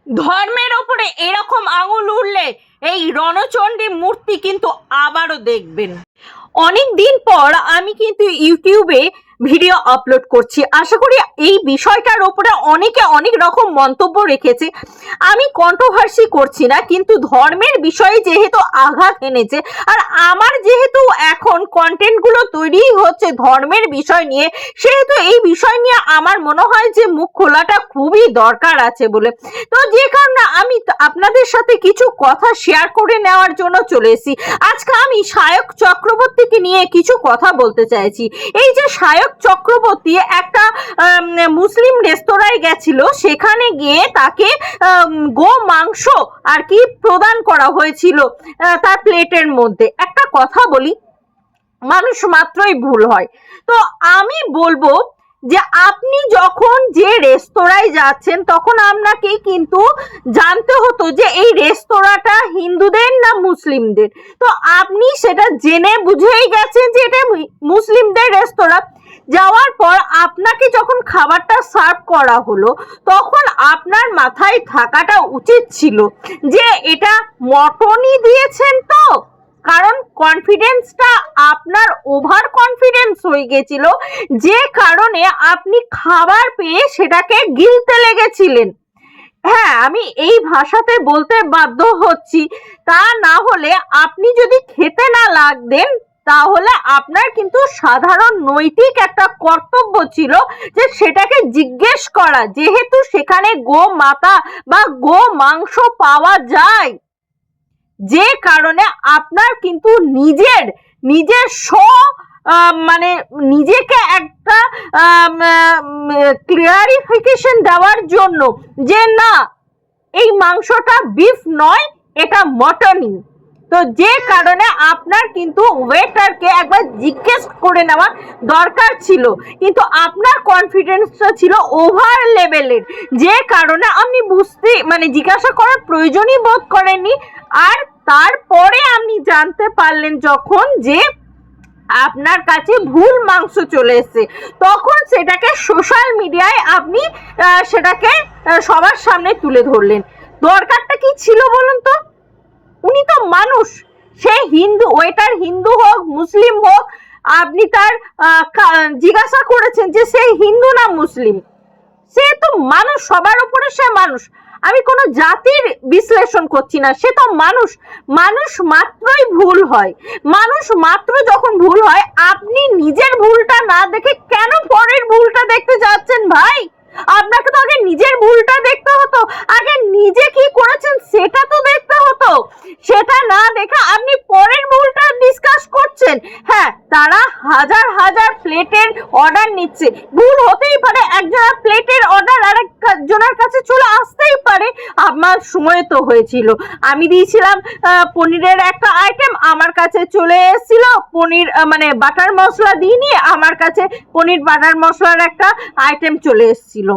ধর্মের ওপরে এরকম আঙুল উঠলে এই রণচণ্ডী মূর্তি কিন্তু আবারও দেখবেন। অনেক দিন পর আমি কিন্তু ইউটিউবে ভিডিও আপলোড করছি। আশা করি এই বিষয়টার উপরে অনেকে অনেক রকম মন্তব্য রেখেছে। আমি কন্ট্রোভার্সি করছি না, কিন্তু ধর্মের বিষয়ে যেহেতু আঘাত এনেছে, আর আমার যেহেতু এখন কন্টেন্টগুলো তৈরি হচ্ছে ধর্মের বিষয় নিয়ে, সেহেতু এই বিষয় নিয়ে আমার মনে হয় যে মুখ খোলাটা খুবই দরকার আছে বলে। তো যে কারণে আমি আপনাদের সাথে কিছু কথা শেয়ার করে নেওয়ার জন্য চলে এসেছি। আজকে আমি সায়ক চক্রবর্তীকে নিয়ে কিছু কথা বলতে চাইছি। এই যে সায়ক চক্রবর্তী একটা মুসলিম রেস্তোরাঁয় গেছিল, সেখানে গিয়ে তাকে গো মাংস আর কি প্রদান করা হয়েছিল তার প্লেটের মধ্যে। একটা কথা বলি, মানুষ মাত্রই ভুল হয়। তো আমি বলবো যে আপনি যখন যে রেস্তোরাঁয় যাচ্ছেন তখন আপনাকে কিন্তু জানতে হতো যে এই রেস্তোরাঁটা হিন্দুদের না মুসলিমদের। তো আপনি সেটা জেনে বুঝেই গেছেন যে এটা মুসলিমদের রেস্তোরাঁ। যাওয়ার পর আপনাকে যখন খাবারটা সার্ভ করা হলো, তখন আপনার মাথায় থাকাটা উচিত ছিল যে এটা মটনই দিয়েছেন। তো কারণ কনফিডেন্সটা আপনার ওভার কনফিডেন্স হয়ে গেছিল, যে কারণে আপনি খাবার পেয়ে সেটাকে গিলতে লেগেছিলেন। হ্যাঁ, আমি এই ভাষাতে বলতে বাধ্য হচ্ছি। তা না হলে আপনি যদি খেতে না লাগতেন, তাহলে আপনার কিন্তু সাধারণ নৈতিক একটা কর্তব্য ছিল যে সেটাকে জিজ্ঞেস করা, যেহেতু সেখানে গো মাতা বা গো মাংস পাওয়া যায়, যে কারণে আপনার কিন্তু নিজস্ব মানে নিজেকে একটা ক্লিয়ারিফিকেশন দেওয়ার জন্য যে না, এই মাংসটা বিফ নয়, এটা মটনই। তো যে কারণে আপনার কিন্তু ওয়েটারকে একবার জিজ্ঞেস করে নেওয়া দরকার ছিল, কিন্তু আপনার কনফিডেন্সটা ছিল ওভার লেভেলের, যে কারণে আপনি জিজ্ঞাসা করার প্রয়োজনই বোধ করেননি। আর তারপরে আপনি জানতে পারলেন যখন যে আপনার কাছে ভুল মাংস চলে এসেছে, তখন সেটাকে সোশ্যাল মিডিয়ায় আপনি সেটাকে সবার সামনে তুলে ধরলেন। দরকারটা কি ছিল বলুন তো? উনি তো মানুষ, সে হিন্দু, ওয়েটার হিন্দু হোক মুসলিম হোক, আপনি তার জিজ্ঞাসা করেছেন যে সে হিন্দু না মুসলিম। সে তো মানুষ, সবার উপরে সে মানুষ। আমি কোনো জাতির বিশ্লেষণ করছি না, সে তো মানুষ। মানুষ মাত্রই ভুল হয়। মানুষ মাত্র যখন ভুল হয়, আপনি নিজের ভুলটা না দেখে কেন পরের ভুলটা দেখতে যাচ্ছেন ভাই? আপনাকে তো আগে নিজের ভুলটা দেখতে হতো, আগে নিজে কি করেছেন সেটা তো দেখতে হতো। সেটা না দেখে আপনি পরের ভুলটা ডিসকাস করছেন। হ্যাঁ, তারা হাজার হাজার প্লেটের অর্ডার নিচ্ছে, ভুল হতেই পারে, একজনের প্লেটের অর্ডার আরেকজনের কাছে চলে আসতেই পারে। আমার সময় তো হয়েছিল, আমি দিয়েছিলাম পনিরের একটা আইটেম, আমার কাছে চলে এসেছিল পনির বাটার মশলা দিইনি, আমার কাছে পনির বাটার মশলার একটা আইটেম চলে এসেছিল।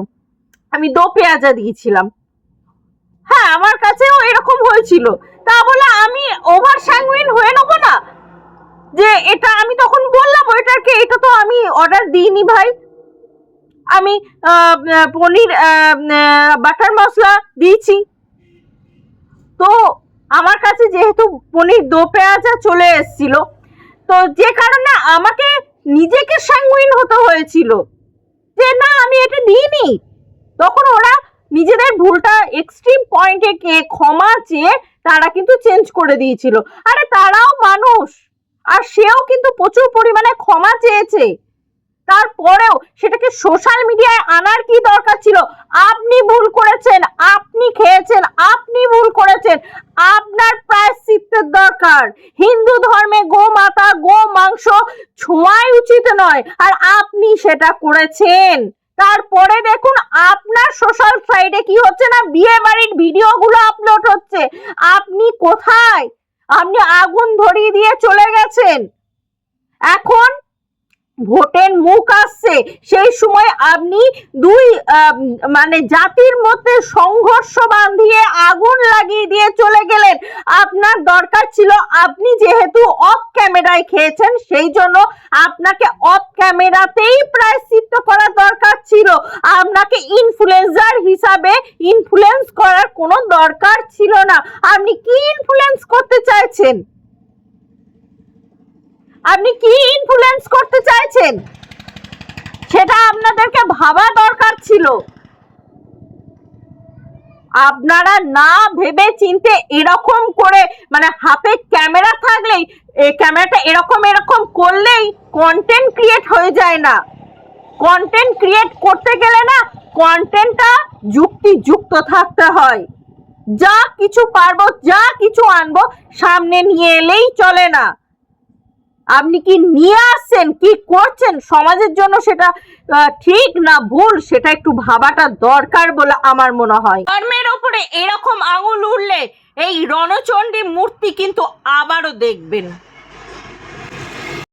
আমি দো পেঁয়াজা দিয়েছিলাম। হ্যাঁ, আমার কাছেও এরকম হয়েছিল। তা বলে আমি ওভার স্যাঙ্গুইন হয়ে নেবো না যে এটা, আমি তখন বললাম ওইটাকে, এটা তো আমি অর্ডার দিইনি ভাই, আমি পনির বাটার মশলা দিয়েছি। তো আমার কাছে যেহেতু পনির দো পেঁয়াজা চলে এসেছিল, তো যে কারণে আমাকে নিজেকে স্যাঙ্গুইন হতে হয়েছিল যে না, আমি এটা দিইনি। তখন ওরা নিজেদের ভুলটা এক্সট্রিম পয়েন্টে ক্ষমা চেয়ে তারা কিন্তু চেঞ্জ করে দিয়েছিল। আরে তারাও মানুষ, আর সেও কিন্তু প্রচুর পরিমাণে ক্ষমা চেয়েছে। তারপরেও সেটাকে সোশ্যাল মিডিয়ায় আনার কি দরকার ছিল? আপনি ভুল করেছেন, আপনি খেয়েছেন, আপনি ভুল করেছেন, আপনার প্রায়শ্চিত্তের দরকার। হিন্দু ধর্মে গো মাতা গো মাংস ছোঁয়াই উচিত নয়, আর আপনি সেটা করেছেন। তারপরে দেখুন আপনার সোশ্যাল সাইটে কি হচ্ছে না, বিয়ে বাড়ির ভিডিওগুলো আপলোড হচ্ছে। আপনি কোথায়? আপনি আগুন ধরিয়ে দিয়ে চলে গেছেন। এখন ভোটের মুখ আসছে, সেই সময় আপনি দুই মানে জাতির মধ্যে সংঘর্ষ বাঁধিয়ে আগুন লাগিয়ে দিয়ে চলে গেলেন। আপনার দরকার ছিল, আপনি যেহেতু অফ ক্যামেরায় খেয়েছেন সেই জন্য আপনাকে অফ ক্যামেরাতেই প্রায়শ্চিত্ত করা দরকার ছিল। আপনাকে ইনফ্লুয়েন্সার হিসাবে ইনফ্লুয়েন্স করার কোনো দরকার ছিল না। আপনি কি ইনফ্লুয়েন্স করতে চাইছেন? আপনি কি ইনফ্লুয়েন্স করতে চাইছেন সেটা আপনাদেরকে ভাবা দরকার ছিল। আপনারা না ভেবে চিনতে এরকম করে, মানে হাতে ক্যামেরা থাকলেই ক্যামেরাটা এরকম করলেই কন্টেন্ট ক্রিয়েট হয়ে যায় না। কন্টেন্ট ক্রিয়েট করতে গেলে না কন্টেন্টটা যুক্তিযুক্ত থাকতে হয়। যা কিছু পারবো, যা কিছু আনবো সামনে নিয়ে এলেই চলে না। আপনি কি নিয়ে আসছেন, কি করছেন সমাজের জন্য, সেটা ঠিক না ভুল সেটা একটু ভাবাটা দরকার বলে আমার মনে হয়। ধর্মের ওপরে এরকম আঙুল উঠলে এই রণচণ্ডী মূর্তি কিন্তু আবারও দেখবেন।